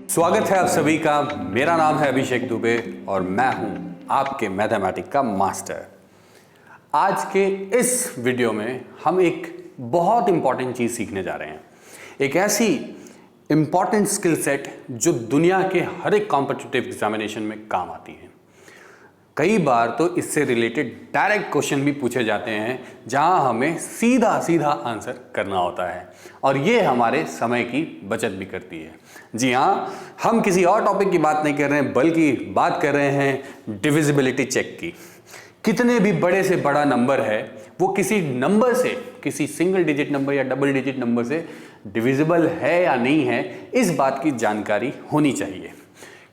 स्वागत है आप सभी का। मेरा नाम है अभिषेक दुबे और मैं हूं आपके मैथमेटिक्स का मास्टर। आज के इस वीडियो में हम एक बहुत इंपॉर्टेंट चीज सीखने जा रहे हैं, एक ऐसी इंपॉर्टेंट स्किल सेट जो दुनिया के हर एक कॉम्पिटिटिव एग्जामिनेशन में काम आती है। कई बार तो इससे रिलेटेड डायरेक्ट क्वेश्चन भी पूछे जाते हैं जहां हमें सीधा सीधा आंसर करना होता है और ये हमारे समय की बचत भी करती है। जी हाँ, हम किसी और टॉपिक की बात नहीं कर रहे हैं बल्कि बात कर रहे हैं डिविजिबिलिटी चेक की। कितने भी बड़े से बड़ा नंबर है वो किसी नंबर से, किसी सिंगल डिजिट नंबर या डबल डिजिट नंबर से डिविजिबल है या नहीं है, इस बात की जानकारी होनी चाहिए।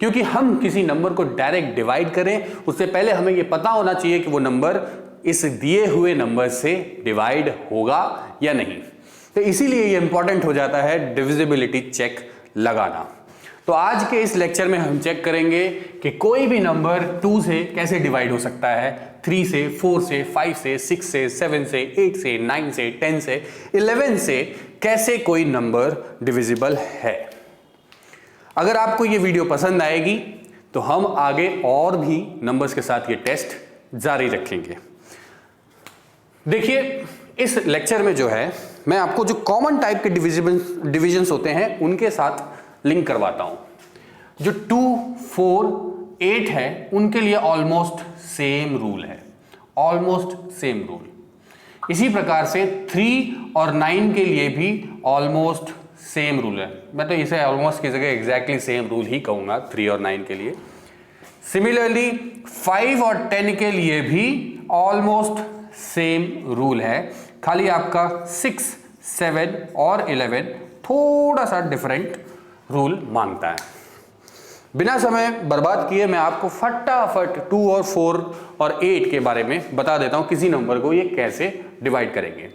क्योंकि हम किसी नंबर को डायरेक्ट डिवाइड करें उससे पहले हमें यह पता होना चाहिए कि वो नंबर इस दिए हुए नंबर से डिवाइड होगा या नहीं। तो इसीलिए ये इंपॉर्टेंट हो जाता है डिविजिबिलिटी चेक लगाना। तो आज के इस लेक्चर में हम चेक करेंगे कि कोई भी नंबर 2 से कैसे डिवाइड हो सकता है, 3 से, 4 से, 5 से, 6 से, 7 से, 8 से, 9 से, 10 से, 11 से कैसे कोई नंबर डिविजिबल है। अगर आपको ये वीडियो पसंद आएगी तो हम आगे और भी नंबर्स के साथ ये टेस्ट जारी रखेंगे। देखिए, इस लेक्चर में जो है मैं आपको जो कॉमन टाइप के डिविजन्स होते हैं उनके साथ लिंक करवाता हूं। जो 2, 4, 8 है उनके लिए ऑलमोस्ट सेम रूल है, ऑलमोस्ट सेम रूल। इसी प्रकार से 3 और 9 के लिए भी ऑलमोस्ट सेम रूल है। मैं तो इसे ऑलमोस्ट की जगह एग्जैक्टली सेम रूल ही कहूंगा 3 और 9 के लिए। सिमिलरली 5 और 10 के लिए भी ऑलमोस्ट सेम रूल है, खाली आपका 6, 7 और 11 थोड़ा सा डिफरेंट रूल मांगता है। बिना समय बर्बाद किए मैं आपको फटाफट 2 और 4 और 8 के बारे में बता देता हूं, किसी नंबर को ये कैसे डिवाइड करेंगे।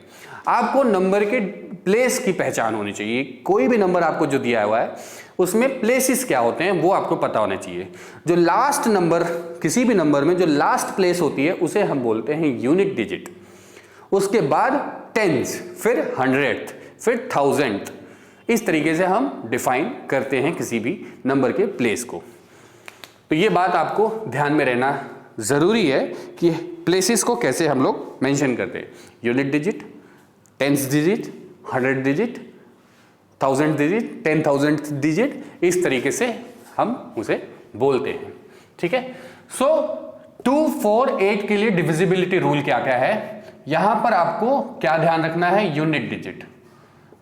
आपको नंबर के प्लेस की पहचान होनी चाहिए। कोई भी नंबर आपको जो दिया हुआ है उसमें प्लेसेस क्या होते हैं वो आपको पता होना चाहिए। जो लास्ट नंबर, किसी भी नंबर में जो लास्ट प्लेस होती है उसे हम बोलते हैं यूनिट डिजिट। उसके बाद टेंस, फिर 100th, फिर 1000th। इस तरीके से हम डिफाइन करते हैं किसी भी नंबर के प्लेस को। तो ये बात आपको ध्यान में रहना जरूरी है कि प्लेसेस को कैसे हम लोग मेंशन करते हैं। Unit digit, tens digit, 100 digit, 1000 digit, 10,000 digit, इस तरीके से हम उसे बोलते हैं। ठीक है। सो 2, 4, 8 के लिए डिविजिबिलिटी रूल क्या क्या है, यहां पर आपको क्या ध्यान रखना है, यूनिट डिजिट।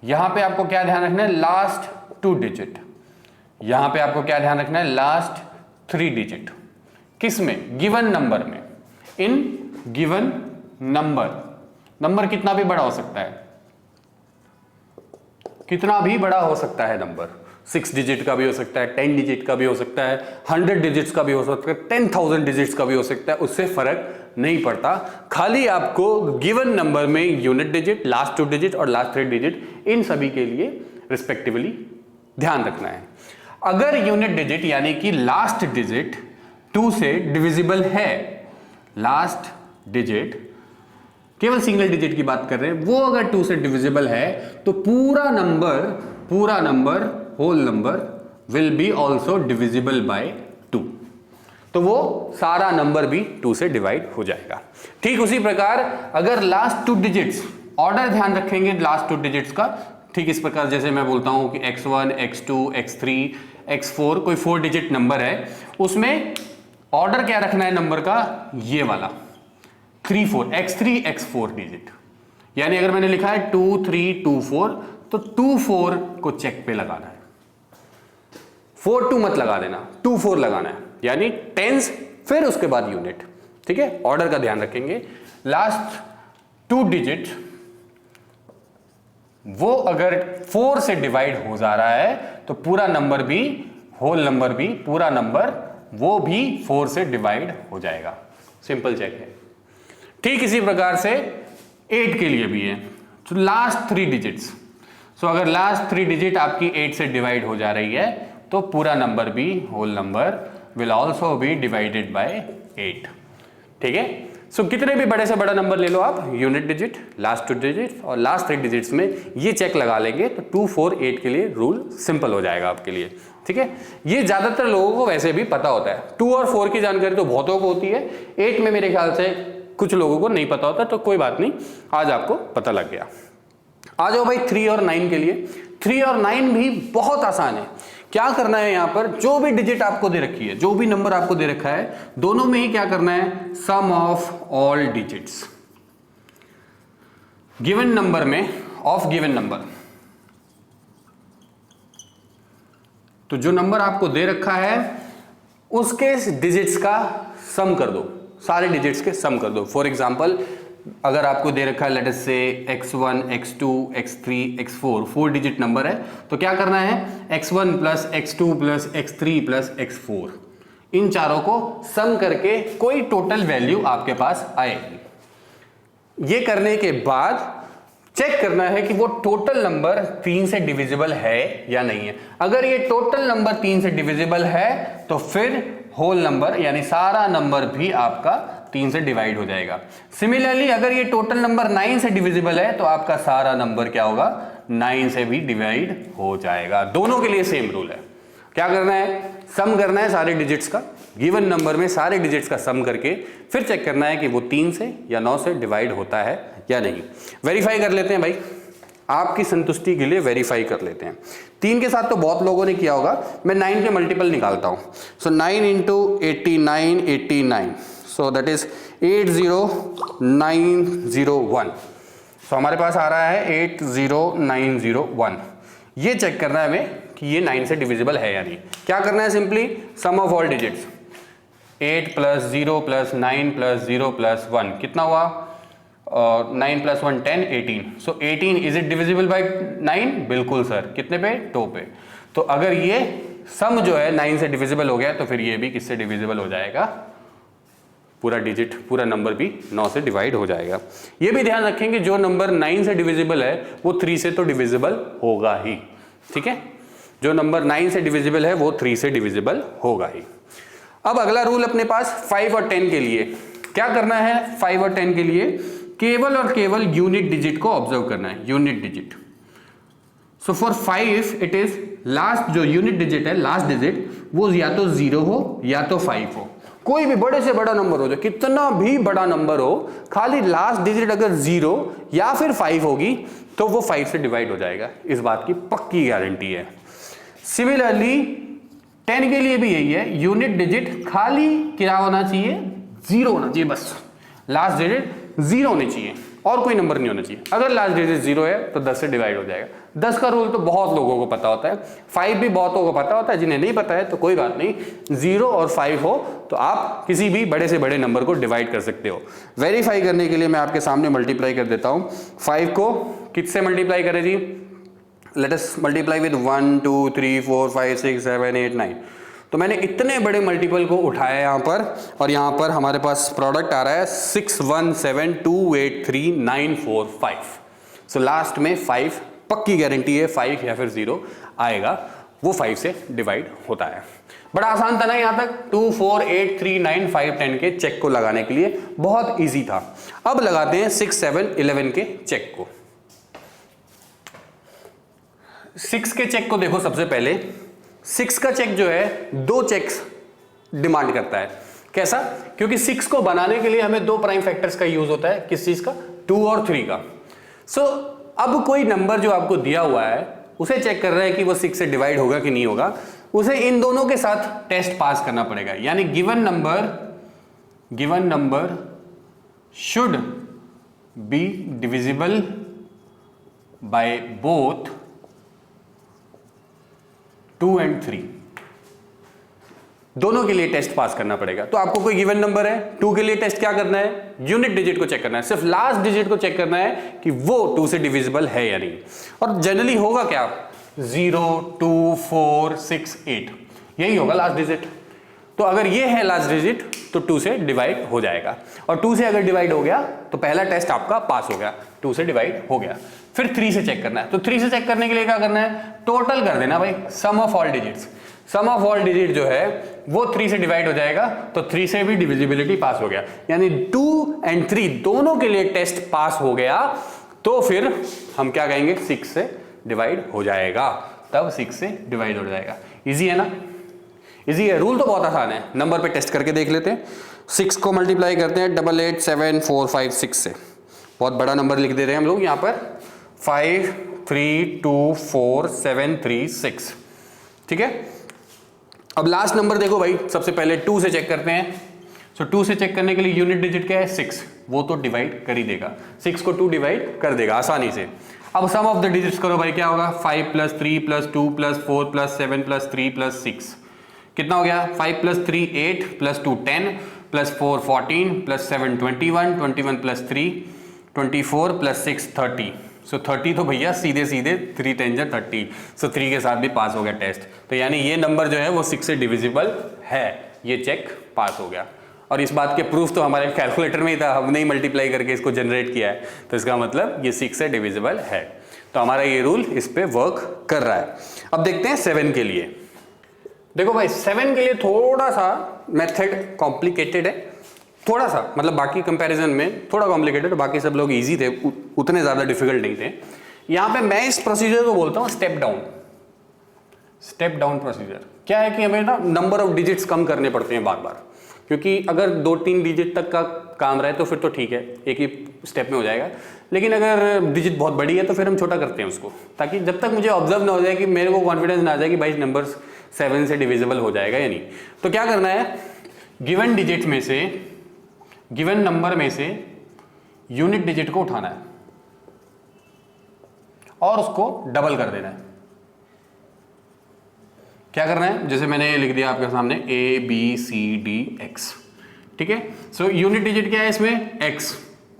यहां पे आपको क्या ध्यान रखना है, लास्ट 2 डिजिट। यहां पे आपको क्या ध्यान रखना है, लास्ट 3 डिजिट। किसमें, गिवन नंबर में। इन गिवन नंबर कितना भी बड़ा हो सकता है, कितना भी बड़ा हो सकता है नंबर। 6 डिजिट का भी हो सकता है, 10 डिजिट का भी हो सकता है, 100 डिजिट्स का भी हो सकता है, 10,000 डिजिट्स का भी हो सकता है, उससे फर्क नहीं पड़ता। खाली आपको गिवन नंबर में यूनिट डिजिट, लास्ट 2 डिजिट और लास्ट 3 डिजिट, इन सभी के लिए रिस्पेक्टिवली ध्यान रखना है। अगर यूनिट डिजिट यानी कि लास्ट डिजिट 2 से डिविजिबल है, लास्ट डिजिट केवल सिंगल डिजिट की बात कर रहे हैं, वो अगर 2 से डिविजिबल है तो पूरा number whole number will be also divisible by 2। तो वो सारा नंबर भी 2 से डिवाइड हो जाएगा। ठीक उसी प्रकार अगर लास्ट 2 डिजिट्स, ऑर्डर ध्यान रखेंगे लास्ट 2 डिजिट्स का, ठीक इस प्रकार जैसे मैं बोलता हूं कि x1, x2, x3, x4, कोई 4 डिजिट नंबर है, उसमें ऑर्डर क्या रखना है नंबर का, ये वाला 3, 4, x3, x4 डिजिट। यानी अगर मैंने लिखा है 2, 3, 2, 4 तो 2, 4 को चेक पे लगाना है, 4, 2 मत लगा देना, 2, 4 लगाना है, यानी टेंस फिर उसके बाद यूनिट। ठीक है, ऑर्डर का ध्यान रखेंगे। लास्ट 2 डिजिट वो अगर 4 से डिवाइड हो जा रहा है तो पूरा नंबर भी, होल नंबर भी, पूरा नंबर वो भी 4 से डिवाइड हो जाएगा। सिंपल चेक है। ठीक इसी प्रकार से 8 के लिए भी है। तो लास्ट 3 डिजिट्स, सो अगर लास्ट 3 डिजिट आपकी 8 से डिवाइड हो जा रही है तो पूरा नंबर भी, whole number will also be divided by 8। ठीक है। सो कितने भी बड़े से बड़ा नंबर ले लो आप, यूनिट डिजिट, लास्ट 2 डिजिट और लास्ट 3 डिजिट्स में ये चेक लगा लेंगे तो 2, 4, 8 के लिए रूल सिंपल हो जाएगा आपके लिए। ठीक है, ये ज्यादातर लोगों को वैसे भी पता होता है। 2 और 4 की जानकारी तो बहुतों को होती है, 8 में मेरे ख्याल से कुछ लोगों को नहीं पता होता, तो कोई बात नहीं, आज आपको पता लग गया। आ जाओ भाई 3 और 9 के लिए। 3 और 9 भी बहुत आसान है। क्या करना है, यहां पर जो भी डिजिट आपको दे रखी है, जो भी नंबर आपको दे रखा है, दोनों में ही क्या करना है, sum of all digits given number में ऑफ गिवन नंबर। तो जो नंबर आपको दे रखा है उसके डिजिट्स का सम कर दो, सारे डिजिट्स के सम कर दो। फॉर एग्जांपल अगर आपको दे रखा है लेट अस से x1, x2, x3, x4, 4 digit number है, तो क्या करना है, x1 plus x2 plus x3 plus x4, इन चारों को सम करके कोई टोटल वैल्यू आपके पास आएगी। ये करने के बाद चेक करना है कि वो टोटल नंबर 3 से डिविजिबल है या नहीं है। अगर ये टोटल नंबर 3 से डिविजिबल है तो फिर होल नंबर यानी सारा नंबर भी आपका 3 से डिवाइड हो जाएगा। सिमिलरली अगर ये टोटल नंबर 9 से डिविजिबल है तो आपका सारा नंबर क्या होगा, 9 से भी डिवाइड हो जाएगा। दोनों के लिए सेम रूल है। क्या करना है, सम करना है सारे डिजिट्स का, गिवन नंबर में सारे डिजिट्स का सम करके फिर चेक करना है कि वो 3 से या 9 से डिवाइड होता है या नहीं। वेरीफाई कर लेते हैं भाई, आपकी संतुष्टि के लिए वेरीफाई कर लेते हैं। 3 के साथ तो बहुत लोगों ने किया होगा, मैं 9 के मल्टीपल निकालता हूं। सो 9 इंटू 89, 89, सो दैट इज 80901। सो हमारे पास आ रहा है 80901। ये चेक करना है हमें कि ये 9 से डिविजिबल है या नहीं। क्या करना है, simply some of all digits, 8 plus 0 plus 9 plus 0 plus 1 कितना हुआ, 9 plus 1 10, 18। So 18 is it divisible by 9? बिल्कुल सर, कितने पे, 2 पे। तो अगर ये सम जो है 9 से डिविजिबल हो गया तो फिर ये भी किससे डिविजिबल हो जाएगा, पूरा डिजिट, पूरा नंबर भी 9 से डिवाइड हो जाएगा। ये भी ध्यान रखेंगे जो नंबर 9 से डिविजिबल है वो 3 से तो डिविजिबल होगा ही। ठीक है, जो नंबर 9 से डिविजिबल है वो 3 से डिविजिबल होगा ही। अब अगला रूल अपने पास 5 और 10 के लिए। क्या करना है, 5 और 10 के लिए केवल और केवल यूनिट डिजिट को ऑब्जर्व करना है, unit digit. So for 5 it is last, जो यूनिट डिजिट है लास्ट डिजिट वो या तो 0 हो या तो 5 हो। कोई भी बड़े से बड़ा नंबर हो, जो कितना भी बड़ा नंबर हो, खाली लास्ट डिजिट अगर 0 या फिर 5 होगी तो वो 5 से डिवाइड हो जाएगा। इस बात की पक्की गारंटी है। सिमिलरली 10 के लिए भी यही है, यूनिट डिजिट खाली क्या होना चाहिए, 0 होना चाहिए बस। लास्ट डिजिट 0 होनी चाहिए और कोई नंबर नहीं होना चाहिए। अगर लास्ट डिजिट 0 है तो 10 से डिवाइड हो जाएगा। 10 का रूल तो बहुत लोगों को पता होता है, 5 भी बहुतों को पता होता है, जिन्हें नहीं पता है तो कोई बात नहीं, 0 और 5 हो तो आप किसी भी बड़े से बड़े नंबर को डिवाइड कर सकते हो। वेरीफाई करने के लिए मैं आपके सामने मल्टीप्लाई कर देता हूं। 5 को किससे मल्टीप्लाई करें जी, लेट अस मल्टीप्लाई विद 1 2 3 4 5 6 7 8 9। तो मैंने इतने बड़े मल्टीपल को उठाया यहाँ पर, और यहाँ पर हमारे पास प्रोडक्ट आ रहा है 61728395। सो लास्ट में 5 पक्की गारंटी है, 5 या फिर 0 आएगा, वो 5 से डिवाइड होता है। बड़ा आसान था ना यहाँ तक, 2 4 8 3 9 5 10 के चेक को लगाने के लिए बहुत इजी था। अब लगाते हैं 6 7 11 के चेक को। 6 के चेक को देखो, सबसे पहले 6 का चेक जो है 2 चेक्स डिमांड करता है। कैसा, क्योंकि 6 को बनाने के लिए हमें 2 प्राइम फैक्टर्स का यूज होता है। किस चीज का, 2 और 3 का। सो अब कोई नंबर जो आपको दिया हुआ है उसे चेक कर रहा है कि वो 6 से डिवाइड होगा कि नहीं होगा, उसे इन दोनों के साथ टेस्ट पास करना पड़ेगा। यानी given number should be divisible by both 2 and 3, दोनों के लिए टेस्ट पास करना पड़ेगा। तो आपको कोई गिवन नंबर है, 2 के लिए टेस्ट क्या करना है, यूनिट डिजिट को चेक करना है, सिर्फ लास्ट डिजिट को चेक करना है कि वो 2 से डिविजिबल है या नहीं। और जनरली होगा क्या, 0 2 4 6 8, यही होगा लास्ट डिजिट। तो अगर ये है लास्ट डिजिट तो 2 से डिवाइड हो जाएगा, और 2 से अगर डिवाइड हो गया तो पहला टेस्ट आपका पास हो गया, 2 से डिवाइड हो गया। फिर 3 से चेक करना है, तो 3 से चेक करने के लिए क्या करना है, टोटल कर देना भाई, sum of all digits. Sum of all digit जो है वो 3 से डिवाइड हो जाएगा, तो 3 से भी डिविजिबिलिटी पास हो गया, यानी 2 और 3 दोनों के लिए टेस्ट पास हो गया, तो फिर हम क्या कहेंगे 6 से डिवाइड हो जाएगा, तब 6 से डिवाइड हो जाएगा। इजी है ना, इजी है, रूल तो बहुत आसान है। नंबर पे टेस्ट करके देख लेते हैं। 6 को मल्टीप्लाई करते हैं 887456 से, बहुत बड़ा नंबर लिख दे रहे हैं हम लोग यहाँ पर 532476, ठीक है। अब लास्ट नंबर देखो भाई, सबसे पहले 2 से चेक करते हैं। सो 2 से चेक करने के लिए यूनिट डिजिट क्या है 6, वो तो डिवाइड कर ही देगा, 6 को 2 डिवाइड कर देगा आसानी से। अब सम ऑफ द डिजिट्स करो भाई, क्या होगा 5 + 3 + 2 + 4 + 7 + 3 + 6, कितना हो गया 5 + 3 8 + 2 10 + 4 14 + 7 21 21 + 3 24 + 6 30। सो 30 तो भैया सीधे सीधे 3 10 30, सो 3 के साथ भी पास हो गया टेस्ट। तो यानी ये नंबर जो है वो 6 से डिविजिबल है, ये चेक पास हो गया। और इस बात के प्रूफ तो हमारे कैलकुलेटर में ही था, हमने ही मल्टीप्लाई करके इसको जनरेट किया है, तो इसका मतलब ये 6 से डिविजिबल है। तो हमारा ये रूल इस पे वर्क कर रहा है। अब देखते हैं 7 के लिए। देखो भाई 7 के लिए थोड़ा सा मेथड कॉम्प्लिकेटेड है, थोड़ा सा, मतलब बाकी कंपैरिजन में थोड़ा कॉम्प्लिकेटेड, बाकी सब लोग इजी थे, उतने ज़्यादा डिफिकल्ट नहीं थे। यहाँ पे मैं इस प्रोसीजर को बोलता हूँ स्टेप डाउन प्रोसीजर। क्या है कि हमें ना नंबर ऑफ डिजिट्स कम करने पड़ते हैं बार बार, क्योंकि अगर 2-3 डिजिट तक का काम रहे तो फिर तो ठीक है, एक ही स्टेप में हो जाएगा, लेकिन अगर डिजिट बहुत बड़ी है तो फिर हम छोटा करते हैं उसको, ताकि जब तक मुझे ऑब्जर्व ना हो जाए कि मेरे को कॉन्फिडेंस ना आ जाए कि भाई नंबर्स 7 से डिविजिबल हो जाएगा या नहीं। तो क्या करना है, गिवन डिजिट में से, गिवन नंबर में से यूनिट डिजिट को उठाना है और उसको डबल कर देना है। क्या करना है, जैसे मैंने लिख दिया आपके सामने ABCDX, ठीक है। सो यूनिट डिजिट क्या है इसमें X,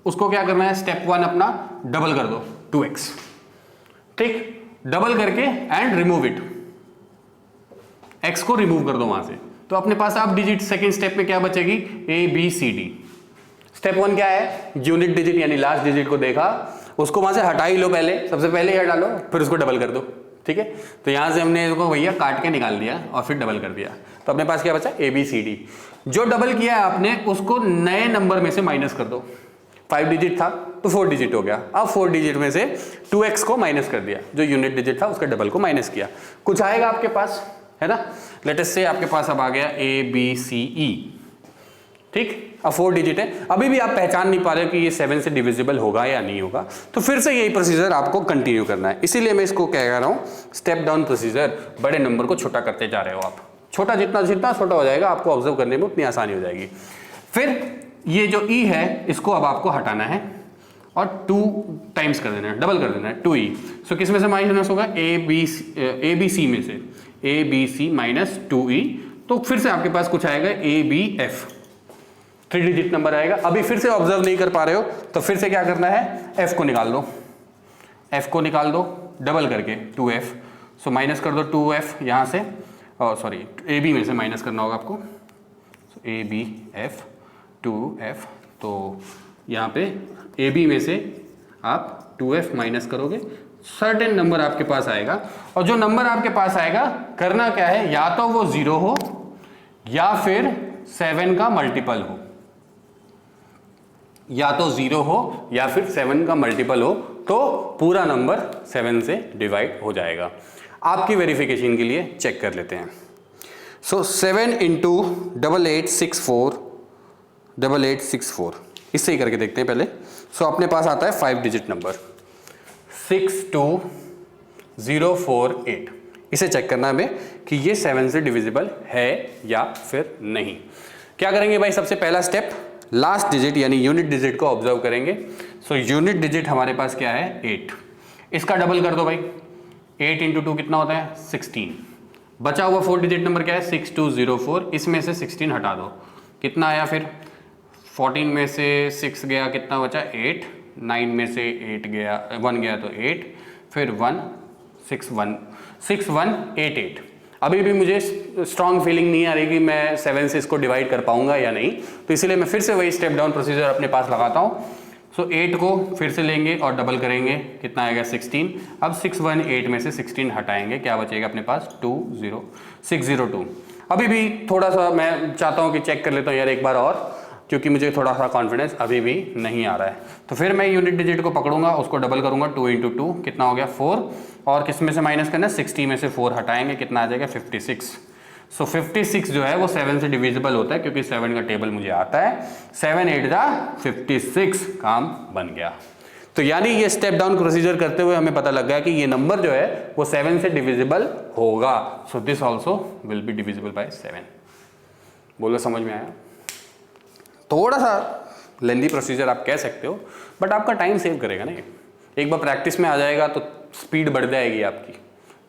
उसको क्या करना है स्टेप 1 अपना डबल कर दो 2X, ठीक, डबल करके एंड रिमूव इट, X को रिमूव कर दो वहां से, तो अपने पास आप डिजिट सेकेंड स्टेप में क्या बचेगी ABCD। स्टेप 1 क्या है, यूनिट डिजिट यानी लास्ट डिजिट को देखा, उसको वहां से हटा ही लो, पहले सबसे पहले ही हटा लो, फिर उसको डबल कर दो, ठीक है। तो यहां से हमने इसको भैया काट के निकाल दिया और फिर डबल कर दिया, तो अपने पास क्या बचा ABCD। जो डबल किया है आपने उसको नए नंबर में से माइनस कर दो, 5 डिजिट था तो 4 डिजिट हो गया, अब 4 डिजिट में से 2X को माइनस कर दिया, जो यूनिट डिजिट था उसका डबल को माइनस किया, कुछ आएगा आपके पास, है ना। लेट अस से आपके पास अब आ गया ABCE, ठीक। अब 4 डिजिट है, अभी भी आप पहचान नहीं पा रहे हो कि ये 7 से डिविजिबल होगा या नहीं होगा, तो फिर से यही प्रोसीजर आपको कंटिन्यू करना है। इसीलिए मैं इसको कह रहा हूं स्टेप डाउन प्रोसीजर, बड़े नंबर को छोटा करते जा रहे हो आप, छोटा जितना जितना छोटा हो जाएगा आपको ऑब्जर्व करने में उतनी आसानी हो जाएगी। फिर ये जो E है इसको अब आपको हटाना है और 2 टाइम्स कर देना है, डबल कर देना है 2E। सो किस में से माइनस होगा ABC में से, ABC माइनस 2E, तो फिर से आपके पास कुछ आएगा ABF, 3 डिजिट नंबर आएगा। अभी फिर से ऑब्जर्व नहीं कर पा रहे हो तो फिर से क्या करना है, F को निकाल दो, F को निकाल दो डबल करके 2F, सो माइनस कर दो 2F यहाँ से, और सॉरी AB में से माइनस करना होगा आपको, ABF 2F, तो यहाँ पे AB में से आप 2F माइनस करोगे, सर्टेन नंबर आपके पास आएगा, और जो नंबर आपके पास आएगा करना क्या है, या तो वो 0 हो या फिर 7 का मल्टीपल हो, या तो 0 हो या फिर 7 का मल्टीपल हो, तो पूरा नंबर 7 से डिवाइड हो जाएगा। आपकी वेरिफिकेशन के लिए चेक कर लेते हैं। सो 7 × 8864 इससे ही करके देखते हैं पहले। सो अपने पास आता है 5 डिजिट नंबर 62048, इसे चेक करना है हमें कि ये 7 से डिविजिबल है या फिर नहीं। क्या करेंगे भाई, सबसे पहला स्टेप लास्ट डिजिट यानी यूनिट डिजिट को ऑब्जर्व करेंगे। सो यूनिट डिजिट हमारे पास क्या है 8, इसका डबल कर दो भाई, 8 × 2 कितना होता है 16, बचा हुआ 4 डिजिट नंबर क्या है 6204, इसमें से 16 हटा दो, कितना आया फिर 14 में से 6 गया, कितना बचा 8, 9 में से 8 गया 1 गया तो 8, फिर 1 6188। अभी भी मुझे स्ट्रॉन्ग फीलिंग नहीं आ रही कि मैं 7 से इसको डिवाइड कर पाऊंगा या नहीं, तो इसलिए मैं फिर से वही स्टेप डाउन प्रोसीजर अपने पास लगाता हूँ। सो 8 को फिर से लेंगे और डबल करेंगे, कितना आएगा 16। अब 618 में से 16 हटाएंगे, क्या बचेगा अपने पास 602। अभी भी थोड़ा सा मैं चाहता हूँ कि चेक कर लेता हूँ यार एक बार और, क्योंकि मुझे थोड़ा सा कॉन्फिडेंस अभी भी नहीं आ रहा है। तो फिर मैं यूनिट डिजिट को पकड़ूंगा, उसको डबल करूंगा, 2 × 2 कितना हो गया 4, और किस में से माइनस करना है 60 में से 4 हटाएंगे, कितना आ जाएगा 56। सो 56 जो है वो 7 से डिविजिबल होता है, क्योंकि 7 का टेबल मुझे आता है। 7 8 जा 56, काम बन गया। तो यानी ये स्टेप डाउन प्रोसीजर करते हुए हमें पता लग गया कि ये नंबर जो है वो 7 से डिविजिबल होगा। So this also will be divisible by 7। बोलो समझ में आया? थोड़ा सा लेंदी प्रोसीजर आप कह सकते हो, बट आपका टाइम सेव करेगा ना ये। एक बार प्रैक्टिस में आ जाएगा तो स्पीड बढ़ जाएगी आपकी,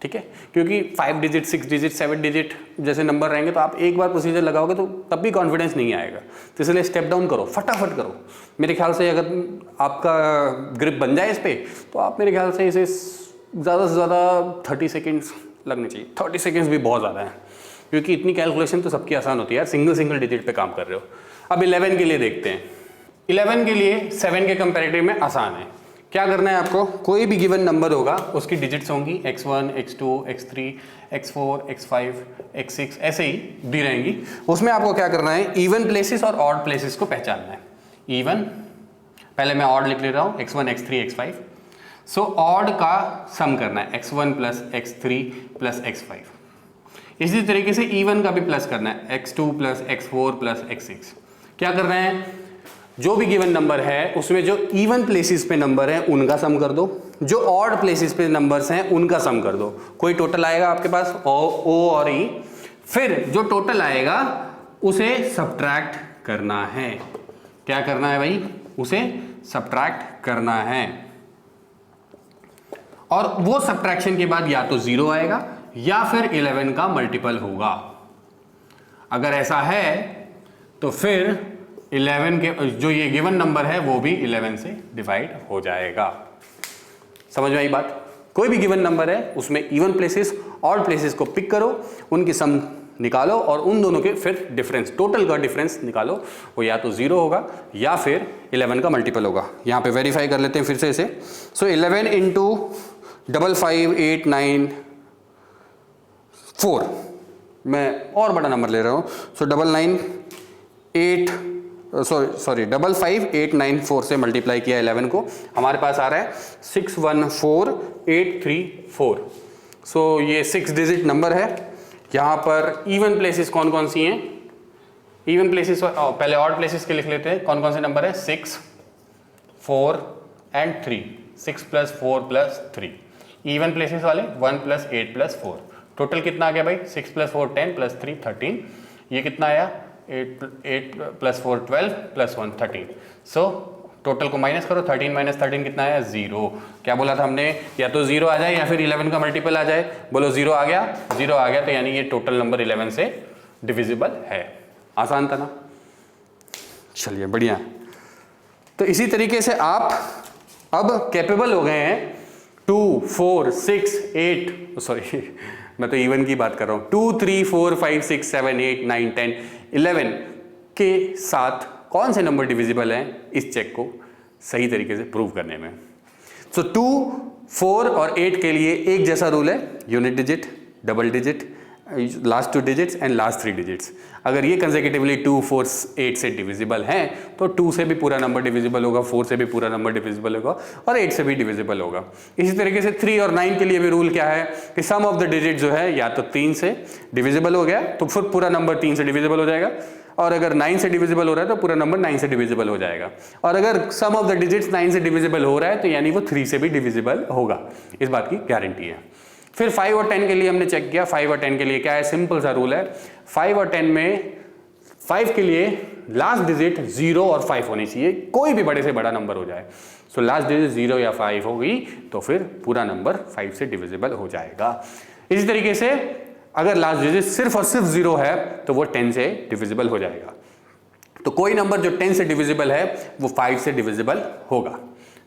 ठीक है? क्योंकि 5 डिजिट 6 डिजिट 7 डिजिट जैसे नंबर रहेंगे तो आप एक बार प्रोसीजर लगाओगे तो तब भी कॉन्फिडेंस नहीं आएगा। तो इसलिए स्टेप डाउन करो, फटाफट करो। मेरे ख्याल से अगर आपका ग्रिप बन जाए इस पर, तो आप मेरे ख्याल से इसे ज़्यादा से ज़्यादा 30 सेकेंड्स लगने चाहिए। 30 सेकेंड्स भी बहुत ज़्यादा है, क्योंकि इतनी कैलकुलेशन तो सबकी आसान होती है यार, सिंगल डिजिट पे काम कर रहे हो। अब 11 के लिए देखते हैं। 11 के लिए 7 के कंपैरेटिव में आसान है। क्या करना है आपको, कोई भी गिवन नंबर होगा उसकी डिजिट्स होंगी x1 x2 x3 x4 x5 x6 ऐसे ही दी रहेंगी। उसमें आपको क्या करना है, इवन प्लेसेस और ऑड प्लेसेस को पहचानना है। इवन, पहले मैं ऑड लिख ले रहा हूँ, x1 x3 x5। So odd का सम करना है, x1 plus x3 plus x5। इसी तरीके से इवन का भी प्लस करना है, x2 plus x4 plus x6। क्या कर रहे हैं, जो भी गिवन नंबर है उसमें जो इवन प्लेसेस पे नंबर है उनका सम कर दो, जो ऑड प्लेसेस पे नंबर्स हैं उनका सम कर दो। कोई टोटल आएगा आपके पास ओ और ई, फिर जो टोटल आएगा उसे सब्ट्रैक्ट करना है। क्या करना है भाई, उसे सब्ट्रैक्ट करना है। और वो सब्ट्रैक्शन के बाद या तो 0 आएगा या फिर 11 का मल्टीपल होगा। अगर ऐसा है तो फिर 11 के जो ये गिवन नंबर है वो भी 11 से डिवाइड हो जाएगा। समझ में आई बात? कोई भी गिवन नंबर है उसमें इवन प्लेसेस ऑड प्लेसेस को पिक करो, उनकी सम निकालो और उन दोनों के फिर डिफरेंस, टोटल का डिफरेंस निकालो। वो या तो 0 होगा या फिर 11 का मल्टीपल होगा। यहाँ पे वेरीफाई कर लेते हैं फिर से इसे। सो 11 × 5 5 8 9 4, मैं और बड़ा नंबर ले रहा हूँ। सो 5 5 8 9 4 से मल्टीप्लाई किया 11 को, हमारे पास आ रहा है 614834। सो ये 6 डिजिट नंबर है। यहाँ पर इवन प्लेसेस कौन कौन सी हैं, इवन प्लेसेस पहले ऑड प्लेसेस के लिख लेते हैं। कौन कौन से नंबर है, 6 4 एंड 3, 6 + 4 + 3। इवन प्लेसेस वाले 1 + 8 + 4। टोटल कितना आ गया भाई, 6 + 4 10 + 3 13। ये कितना आया, 8 + 4 12 + 1 13। सो टोटल को माइनस करो, 13 - 13 कितना आया, 0। क्या बोला था हमने, या तो 0 आ जाए या फिर 11 का मल्टीपल आ जाए। बोलो 0 आ गया, 0 आ गया, तो यानी ये टोटल नंबर 11 से डिविजिबल है। आसान था ना? चलिए बढ़िया। तो इसी तरीके से आप अब कैपेबल हो गए हैं 2 4 6 8 सॉरी मैं तो इवन की बात कर रहा हूँ, 2 3 4 5 6 7 8 9 10 11 के साथ कौन से नंबर डिविजिबल हैं, इस चेक को सही तरीके से प्रूव करने में। सो 2 4 और 8 के लिए एक जैसा रूल है, unit digit, double digit, last 2 digits and last 3 digits. अगर ये कंसेक्यूटिवली 2 4 8 से डिविजिबल हैं तो 2 से भी पूरा नंबर डिविजिबल होगा, 4 से भी पूरा नंबर डिविजिबल होगा और 8 से भी डिविजिबल होगा। इसी तरीके से 3 और 9 के लिए भी रूल क्या है कि सम ऑफ द डिजिट जो है या तो 3 से डिविजिबल हो गया तो फिर पूरा नंबर 3 से डिविजिबल हो जाएगा, और अगर 9 से डिविजिबल हो रहा है तो पूरा नंबर 9 से डिविजिबल हो जाएगा, और अगर सम ऑफ द डिजिट्स 9 से डिविजिबल हो रहा है तो यानी वो 3 से भी डिविजिबल होगा। इस बात की गारंटी है। फिर 5 और 10 के लिए हमने चेक किया। 5 और 10 के लिए क्या है, सिंपल सा रूल है। 5 और 10 में 5 के लिए लास्ट डिजिट 0 और 5 होनी चाहिए, कोई भी बड़े से बड़ा नंबर हो जाए। सो लास्ट डिजिट 0 या 5 होगी तो फिर पूरा नंबर 5 से डिविजिबल हो जाएगा। इसी तरीके से अगर लास्ट डिजिट सिर्फ और सिर्फ 0 है तो वो 10 से डिविजिबल हो जाएगा। तो कोई नंबर जो 10 से डिविजिबल है वो 5 से डिविजिबल होगा।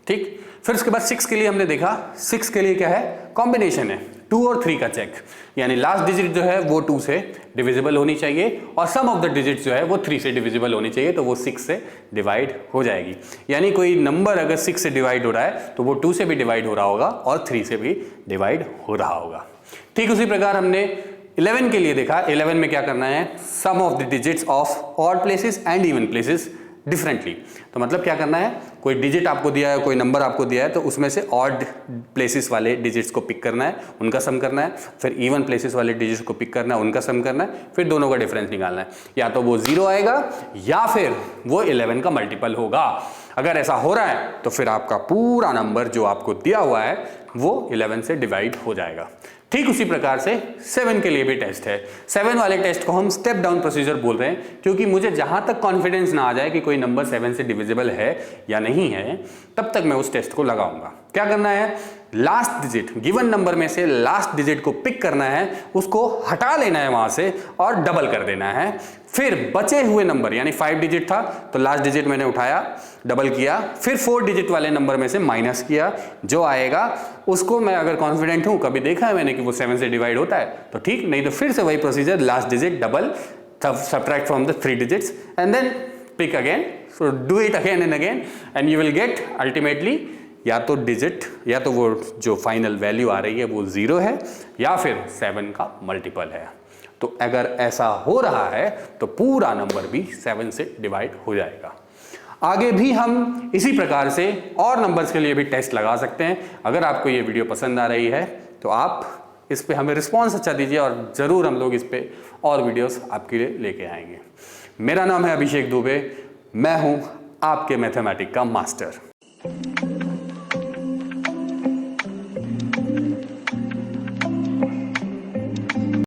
ठीक, फिर उसके बाद 6 के लिए हमने देखा, 6 के लिए क्या है, कॉम्बिनेशन है। 2 और 3 का चेक, यानी लास्ट डिजिट जो है वो 2 से डिविजिबल होनी चाहिए और सम ऑफ द डिजिट जो है वो 3 से डिविजिबल होनी चाहिए, तो वो 6 से डिवाइड हो जाएगी। यानी कोई नंबर अगर 6 से डिवाइड हो रहा है तो वो 2 से भी डिवाइड हो रहा होगा और 3 से भी डिवाइड हो रहा होगा। ठीक उसी प्रकार हमने 11 के लिए देखा। 11 में क्या करना है, sum of the digits of odd places and even places differently. तो मतलब क्या करना है, कोई डिजिट आपको दिया है, कोई नंबर आपको दिया है, तो उसमें से ऑड प्लेसेस वाले डिजिट्स को पिक करना है, उनका सम करना है, फिर इवन प्लेसेस वाले डिजिट्स को पिक करना है, उनका सम करना है, फिर दोनों का डिफरेंस निकालना है। या तो वो 0 आएगा या फिर वो 11 का मल्टीपल होगा। अगर ऐसा हो रहा है तो फिर आपका पूरा नंबर जो आपको दिया हुआ है वो 11 से डिवाइड हो जाएगा। ठीक उसी प्रकार से 7 के लिए भी टेस्ट है। 7 वाले टेस्ट को हम स्टेप डाउन प्रोसीजर बोल रहे हैं, क्योंकि मुझे जहां तक कॉन्फिडेंस ना आ जाए कि कोई नंबर 7 से डिविजिबल है या नहीं है, तब तक मैं उस टेस्ट को लगाऊंगा। क्या करना है, लास्ट डिजिट, गिवन नंबर में से लास्ट डिजिट को पिक करना है, उसको हटा लेना है वहां से और डबल कर देना है। फिर बचे हुए नंबर, यानी 5 डिजिट था तो लास्ट डिजिट मैंने उठाया, डबल किया, फिर 4 डिजिट वाले नंबर में से माइनस किया, जो आएगा उसको मैं अगर कॉन्फिडेंट हूं, कभी देखा है मैंने कि वो 7 से डिवाइड होता है तो ठीक, नहीं तो फिर से वही procedure, last digit double, subtract from the 3 digits and then pick again. So do it again and again and you will get ultimately या तो डिजिट, या तो वो जो फाइनल वैल्यू आ रही है वो 0 है या फिर 7 का मल्टीपल है। तो अगर ऐसा हो रहा है तो पूरा नंबर भी 7 से डिवाइड हो जाएगा। आगे भी हम इसी प्रकार से और नंबर्स के लिए भी टेस्ट लगा सकते हैं। अगर आपको ये वीडियो पसंद आ रही है तो आप इस पे हमें रिस्पॉन्स अच्छा दीजिए और ज़रूर हम लोग इस पे और वीडियोस आपके लिए लेके आएंगे। मेरा नाम है अभिषेक दुबे, मैं हूँ आपके मैथमेटिक्स का मास्टर।